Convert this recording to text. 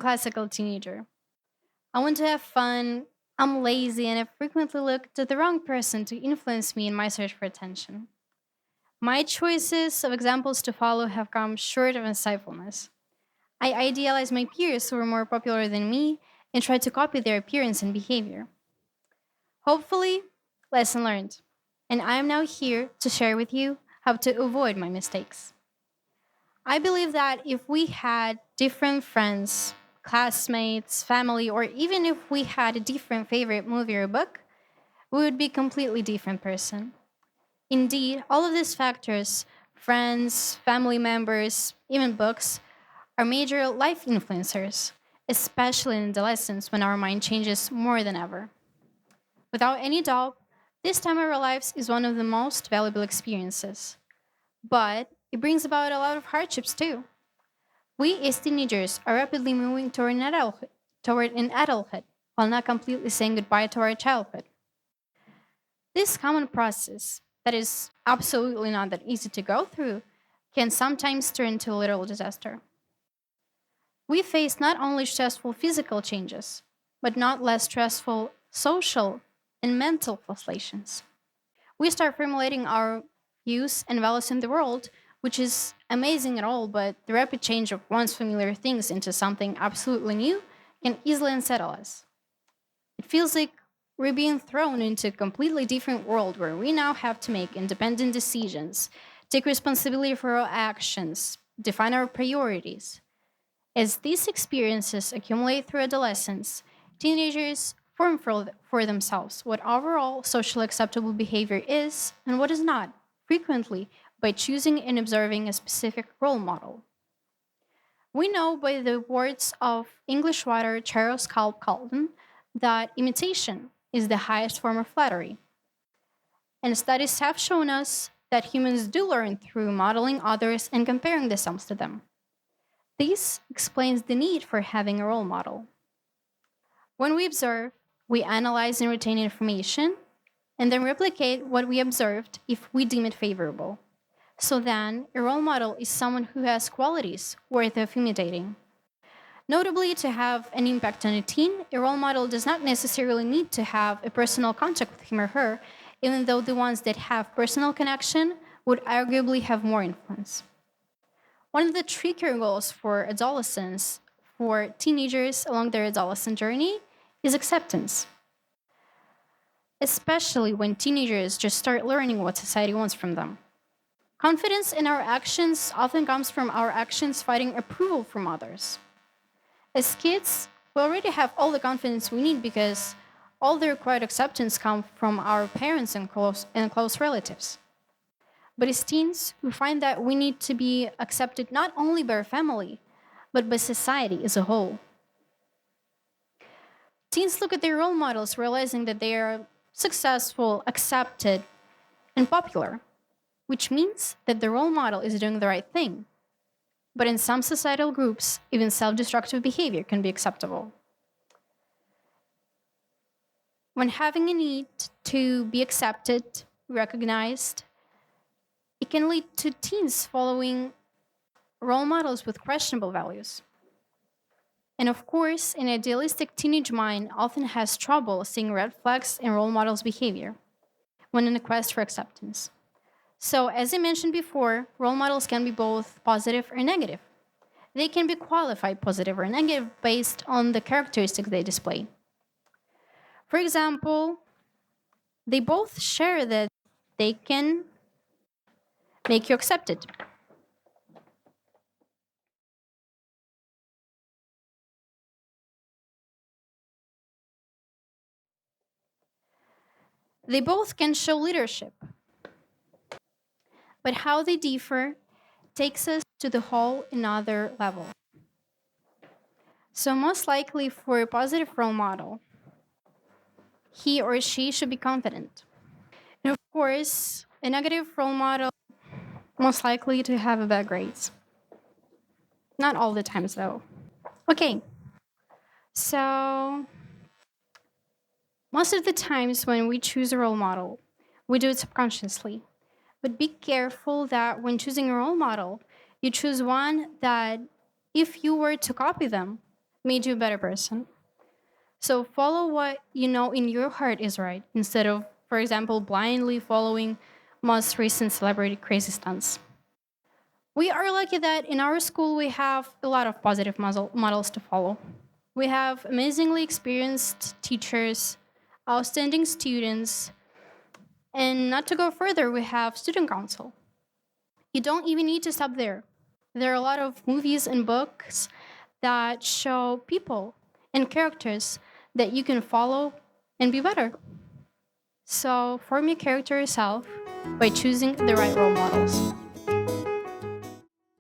classical teenager. I want to have fun, I'm lazy, and I frequently look to the wrong person to influence me in my search for attention. My choices of examples to follow have come short of insightfulness. I idealize my peers who are more popular than me and try to copy their appearance and behavior. Hopefully, lesson learned. And I am now here to share with you how to avoid my mistakes. I believe that if we had different friends, classmates, family, or even if we had a different favorite movie or book, we would be a completely different person. Indeed, all of these factors, friends, family members, even books, are major life influencers, especially in adolescence when our mind changes more than ever. Without any doubt, this time of our lives is one of the most valuable experiences. But it brings about a lot of hardships too. We as teenagers are rapidly moving toward an adulthood while not completely saying goodbye to our childhood. This common process, that is absolutely not that easy to go through, can sometimes turn into a literal disaster. We face not only stressful physical changes, but not less stressful social and mental fluctuations. We start formulating our views and values in the world, which is amazing at all, but the rapid change of once familiar things into something absolutely new can easily unsettle us. It feels like we're being thrown into a completely different world where we now have to make independent decisions, take responsibility for our actions, define our priorities. As these experiences accumulate through adolescence, teenagers form for themselves what overall socially acceptable behavior is and what is not, frequently by choosing and observing a specific role model. We know by the words of English writer Charles Calton that imitation is the highest form of flattery. And studies have shown us that humans do learn through modeling others and comparing themselves to them. This explains the need for having a role model. When we observe, we analyze and retain information, and then replicate what we observed if we deem it favorable. So then, a role model is someone who has qualities worth of imitating. Notably, to have an impact on a teen, a role model does not necessarily need to have a personal contact with him or her, even though the ones that have personal connection would arguably have more influence. One of the trickier goals for adolescents, for teenagers along their adolescent journey, is acceptance, especially when teenagers just start learning what society wants from them. Confidence in our actions often comes from our actions fighting approval from others. As kids, we already have all the confidence we need because all the required acceptance comes from our parents and close relatives. But as teens, we find that we need to be accepted not only by our family, but by society as a whole. Teens look at their role models, realizing that they are successful, accepted, and popular, which means that the role model is doing the right thing. But in some societal groups, even self destructive behavior can be acceptable. When having a need to be accepted, recognized, it can lead to teens following role models with questionable values. And of course, an idealistic teenage mind often has trouble seeing red flags in role models' behavior when in a quest for acceptance. So, as I mentioned before, role models can be both positive or negative. They can be qualified positive or negative based on the characteristics they display. For example, they both share that they can make you accepted. They both can show leadership, but how they differ takes us to the whole another level. So, most likely for a positive role model, he or she should be confident. And of course, a negative role model most likely to have a bad grades. Not all the times though. Okay, so most of the times when we choose a role model, we do it subconsciously. But be careful that when choosing a role model, you choose one that if you were to copy them, made you a better person. So follow what you know in your heart is right instead of, for example, blindly following most recent celebrity crazy stunts. We are lucky that in our school we have a lot of positive models to follow. We have amazingly experienced teachers, outstanding students, and not to go further, we have student council. You don't even need to stop there. There are a lot of movies and books that show people and characters that you can follow and be better. So, form your character yourself by choosing the right role models.